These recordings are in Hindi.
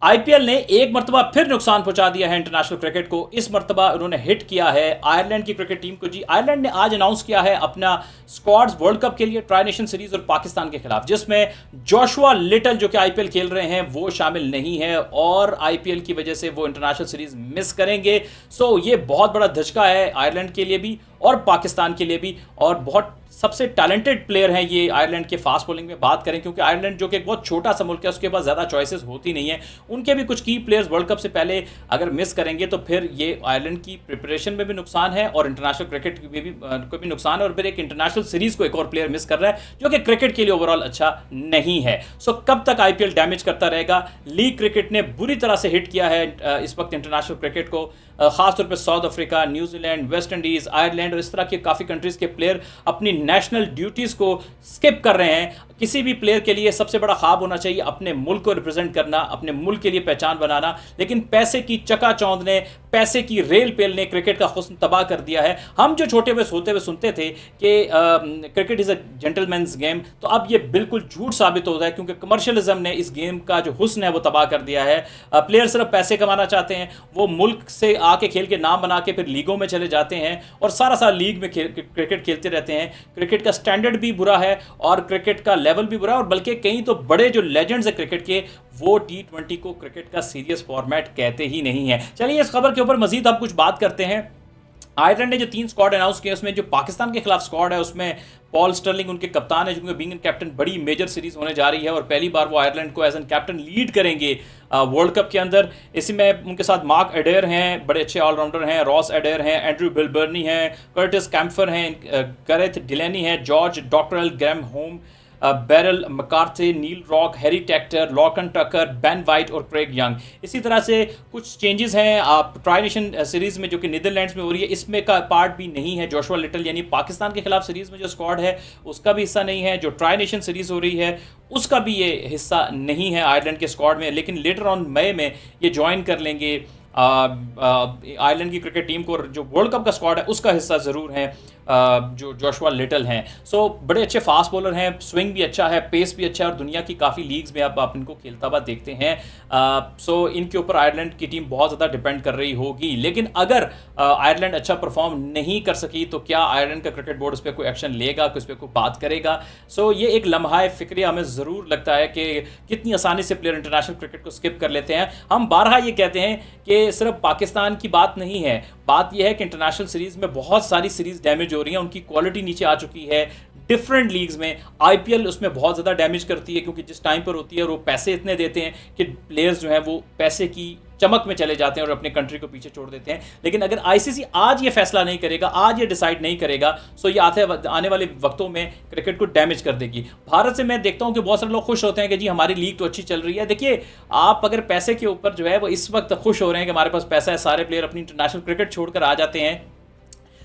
आईपीएल ने एक मरतबा फिर नुकसान पहुंचा दिया है इंटरनेशनल क्रिकेट को। इस मरतबा उन्होंने हिट किया है आयरलैंड की क्रिकेट टीम को। जी, आयरलैंड ने आज अनाउंस किया है अपना स्क्वाड्स वर्ल्ड कप के लिए ट्राई नेशन सीरीज और पाकिस्तान के खिलाफ, जिसमें जोशुआ लिटल जो कि आईपीएल खेल रहे हैं वो शामिल नहीं है और आईपीएल की वजह से वो इंटरनेशनल सीरीज मिस करेंगे। सो ये बहुत बड़ा धचका है आयरलैंड के लिए भी और पाकिस्तान के लिए भी। और बहुत सबसे टैलेंटेड प्लेयर हैं ये आयरलैंड के फास्ट बॉलिंग में बात करें, क्योंकि आयरलैंड जो कि एक बहुत छोटा सा मुल्क है उसके पास ज़्यादा चॉइसेस होती नहीं है। उनके भी कुछ की प्लेयर्स वर्ल्ड कप से पहले अगर मिस करेंगे तो फिर ये आयरलैंड की प्रिपरेशन में भी नुकसान है और इंटरनेशनल क्रिकेट में भी को भी नुकसान है। और फिर एक इंटरनेशनल सीरीज को एक और प्लेयर मिस कर रहा है जो कि क्रिकेट के लिए ओवरऑल अच्छा नहीं है। सो कब तक आईपीएल डैमेज करता रहेगा? लीग क्रिकेट ने बुरी तरह से हिट किया है इस वक्त इंटरनेशनल क्रिकेट को, खासतौर पर south Africa, New Zealand, West Indies, Ireland और इस तरह के काफ़ी कंट्रीज़ के प्लेयर अपनी नेशनल ड्यूटीज़ को स्किप कर रहे हैं। किसी भी प्लेयर के लिए सबसे बड़ा ख्वाब होना चाहिए अपने मुल्क को रिप्रेजेंट करना, अपने मुल्क के लिए पहचान बनाना, लेकिन पैसे की चकाचौंध ने, पैसे की रेल पेल ने क्रिकेट का हुस्न तबाह कर दिया है। हम जो छोटे में सोते हुए सुनते थे कि cricket is a gentleman's game, तो अब ये बिल्कुल झूठ साबित होता है, क्योंकि कमर्शियलिज्म ने इस गेम का जो हुस्न है वो तबाह कर दिया है। प्लेयर सिर्फ पैसे कमाना चाहते हैं, वो मुल्क से आके खेल के नाम बना के फिर लीगों में चले जाते हैं और सारा साल लीग में क्रिकेट खेलते रहते हैं। क्रिकेट का स्टैंडर्ड भी बुरा है और क्रिकेट का लेवल भी बुरा है, और बल्कि कहीं तो बड़े जो लेजेंड्स है क्रिकेट के वो टी20 को क्रिकेट का सीरियस फॉर्मेट कहते ही नहीं है। चलिए इस खबर के ऊपर मजीद हम कुछ बात करते हैं। आयरलैंड ने जो 3 स्क्वाड अनाउंस किए उसमें जो पाकिस्तान के खिलाफ स्क्वाड है उसमें पॉल स्टर्लिंग उनके कप्तान है, जो बीइंग कैप्टन बड़ी मेजर सीरीज होने जा रही है और पहली बार वो आयरलैंड को एज एन कैप्टन लीड करेंगे वर्ल्ड कप के अंदर। इसी में उनके साथ मार्क एडेयर हैं, बड़े अच्छे ऑलराउंडर हैं, रॉस एडेयर हैं, एंड्रू बिलबर्नी हैं, कर्टिस कैम्फर हैं, गैरेथ डिलेनी हैं, George Dockrell, Graham Hume, Barry McCarthy, Neil Rock, Harry Tector, Lorcan Tucker, Ben White और क्रेग यंग। इसी तरह से कुछ चेंजेस हैं आप ट्राई नेशन सीरीज़ में जो कि नीदरलैंड्स में हो रही है, इसमें का पार्ट भी नहीं है जोशुआ लिटल, यानी पाकिस्तान के खिलाफ सीरीज़ में जो स्क्वाड है उसका भी हिस्सा नहीं है। जो ट्राई नेशन सीरीज़ हो रही है उसका भी ये हिस्सा नहीं है आयरलैंड के स्क्वाड में, लेकिन लेटर ऑन मई में ये ज्वाइन कर लेंगे आयरलैंड की क्रिकेट टीम को। जो वर्ल्ड कप का स्क्वाड है उसका हिस्सा ज़रूर है जो जोशुआ लिटल हैं। सो बड़े अच्छे फास्ट बॉलर हैं, स्विंग भी अच्छा है, पेस भी अच्छा है और दुनिया की काफ़ी लीग्स में आप इनको खेलता हुआ देखते हैं। सो इनके ऊपर आयरलैंड की टीम बहुत ज़्यादा डिपेंड कर रही होगी, लेकिन अगर आयरलैंड अच्छा परफॉर्म नहीं कर सकी तो क्या आयरलैंड का क्रिकेट बोर्ड उस पर कोई एक्शन लेगा, उस पर कोई बात करेगा? सो ये एक लम्हा फिक्रिया हमें ज़रूर लगता है कि कितनी आसानी से प्लेयर इंटरनेशनल क्रिकेट को स्किप कर लेते हैं। हम बारहा ये कहते हैं कि सिर्फ पाकिस्तान की बात नहीं है, बात यह है कि इंटरनेशनल सीरीज़ में बहुत सारी सीरीज़ डैमेज हो रही हैं, उनकी क्वालिटी नीचे आ चुकी है डिफरेंट लीग्स में। आईपीएल उसमें बहुत ज़्यादा डैमेज करती है क्योंकि जिस टाइम पर होती है और वो पैसे इतने देते हैं कि प्लेयर्स जो हैं वो पैसे की चमक में चले जाते हैं और अपने कंट्री को पीछे छोड़ देते हैं। लेकिन अगर आईसीसी आज ये फैसला नहीं करेगा, आज ये डिसाइड नहीं करेगा, सो ये आने वाले वक्तों में क्रिकेट को डैमेज कर देगी। भारत से मैं देखता हूं कि बहुत सारे लोग खुश होते हैं कि जी हमारी लीग तो अच्छी चल रही है। देखिए, आप अगर पैसे के ऊपर जो है वो इस वक्त खुश हो रहे हैं कि हमारे पास पैसा है, सारे प्लेयर अपनी इंटरनेशनल क्रिकेट छोड़कर आ जाते हैं,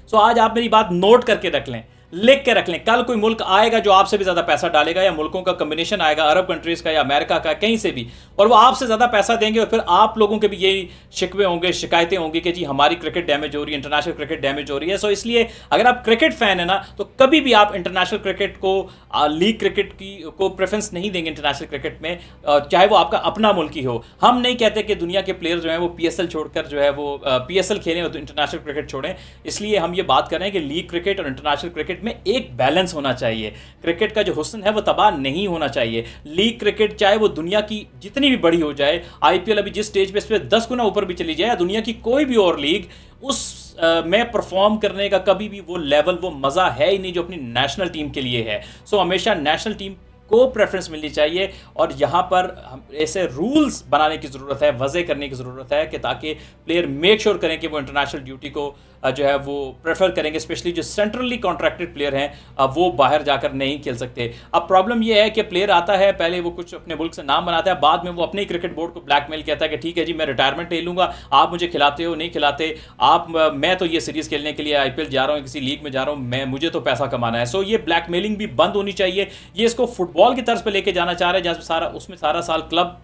सो आज आप मेरी बात नोट करके रख लें, लिख के रख लें। कल कोई मुल्क आएगा जो आपसे भी ज़्यादा पैसा डालेगा, या मुल्कों का कम्बिनेशन आएगा, अरब कंट्रीज़ का या अमेरिका का, कहीं से भी, और वो आपसे ज़्यादा पैसा देंगे और फिर आप लोगों के भी यही शिकवे होंगे, शिकायतें होंगी कि जी हमारी क्रिकेट डैमेज हो रही है, इंटरनेशनल क्रिकेट डैमेज हो रही है। सो इसलिए अगर आप क्रिकेट फ़ैन है ना, तो कभी भी आप इंटरनेशनल क्रिकेट को, लीग क्रिकेट को प्रेफरेंस नहीं देंगे इंटरनेशनल क्रिकेट में, चाहे वो आपका अपना मुल्क ही हो। हम नहीं कहते कि दुनिया के प्लेयर जो हैं वो पीएसएल छोड़कर जो है वो पीएसएल खेलें और इंटरनेशनल क्रिकेट छोड़ें। इसलिए हम ये बात कर रहे हैं कि लीग क्रिकेट और इंटरनेशनल क्रिकेट में एक बैलेंस होना चाहिए। क्रिकेट का जो हुस्न है वो तबाह नहीं होना चाहिए। लीग क्रिकेट चाहे वो दुनिया की जितनी भी बड़ी हो जाए, आईपीएल अभी जिस स्टेज पे इस पे 10 गुना ऊपर भी चली जाए, दुनिया की कोई भी और लीग, उस में परफॉर्म करने का कभी भी वो लेवल, वो मज़ा है ही नहीं जो अपनी नेशनल टीम के लिए है। सो हमेशा नेशनल टीम को प्रेफरेंस मिलनी चाहिए और यहाँ पर ऐसे रूल्स बनाने की ज़रूरत है, वज़े करने की ज़रूरत है कि ताकि प्लेयर मेक श्योर करें कि वो इंटरनेशनल ड्यूटी को जो है वो प्रेफर करेंगे। स्पेशली जो सेंट्रली कॉन्ट्रैक्टेड प्लेयर हैं वो बाहर जाकर नहीं खेल सकते। अब प्रॉब्लम ये है कि प्लेयर आता है, पहले वो कुछ अपने मुल्क से नाम बनाता है, बाद में वो अपने ही क्रिकेट बोर्ड को ब्लैकमेल कहता है कि ठीक है जी मैं रिटायरमेंट ले लूँगा, आप मुझे खिलाते हो नहीं खिलाते, मैं तो ये सीरीज़ खेलने के लिए आईपीएल जा रहा हूँ, किसी लीग में जा रहा हूँ, मुझे तो पैसा कमाना है। सो ये ब्लैकमेलिंग भी बंद होनी चाहिए। ये इसको फुटबॉल की तर्ज पर लेके जाना चाह रहे हैं जहाँ उसमें सारा साल क्लब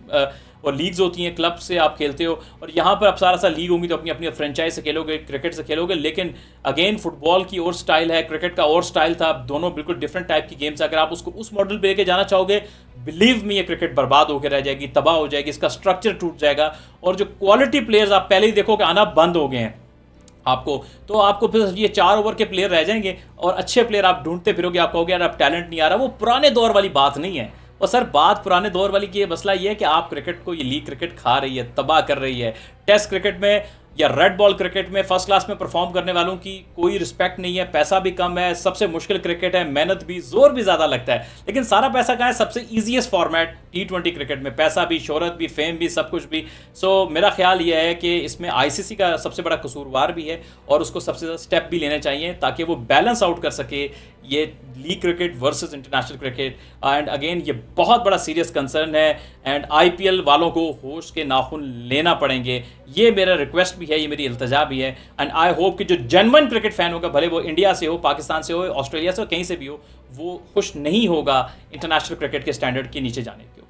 और लीग्स होती हैं, क्लब से आप खेलते हो, और यहाँ पर आप सारा सा लीग होंगी तो अपनी अपनी फ्रेंचाइज से खेलोगे, क्रिकेट से खेलोगे। लेकिन अगेन फुटबॉल की और स्टाइल है, क्रिकेट का और स्टाइल था, दोनों बिल्कुल डिफरेंट टाइप की गेम्स। अगर आप उसको उस मॉडल पे लेके जाना चाहोगे, बिलीव मी ये क्रिकेट बर्बाद होकर रह जाएगी, तबाह हो जाएगी, इसका स्ट्रक्चर टूट जाएगा, और जो क्वालिटी प्लेयर्स आप पहले ही देखोगे आना बंद हो गए हैं आपको, तो आपको फिर ये 4 ओवर के प्लेयर रह जाएंगे और अच्छे प्लेयर आप ढूंढते फिरोगे। आप कहोगे यार अब टैलेंट नहीं आ रहा। वो पुराने दौर वाली बात नहीं है। और सर बात पुराने दौर वाली की ये मसला ये है कि आप क्रिकेट को, ये लीग क्रिकेट खा रही है, तबाह कर रही है। टेस्ट क्रिकेट में या रेड बॉल क्रिकेट में फर्स्ट क्लास में परफॉर्म करने वालों की कोई रिस्पेक्ट नहीं है, पैसा भी कम है, सबसे मुश्किल क्रिकेट है, मेहनत भी, जोर भी ज़्यादा लगता है। लेकिन सारा पैसा कहाँ है? सबसे ईजीएस्ट फॉर्मेट T20 क्रिकेट में, पैसा भी, शोहरत भी, फेम भी, सब कुछ भी। सो मेरा ख्याल ये है कि इसमें ICC का सबसे बड़ा कसूरवार भी है और उसको सबसे ज़्यादा स्टेप भी लेने चाहिए ताकि वो बैलेंस आउट कर सके ये league cricket versus international cricket. And again ये बहुत बड़ा सीरियस कंसर्न है एंड IPL वालों को होश के नाखून लेना पड़ेंगे। ये मेरा रिक्वेस्ट भी है, ये मेरी इल्तजा भी है। एंड आई होप कि जो जेन्युइन क्रिकेट फैन होगा, भले वो इंडिया से हो, पाकिस्तान से हो, ऑस्ट्रेलिया से हो, कहीं से भी हो, वो खुश नहीं होगा इंटरनेशनल क्रिकेट के स्टैंडर्ड के नीचे जाने की।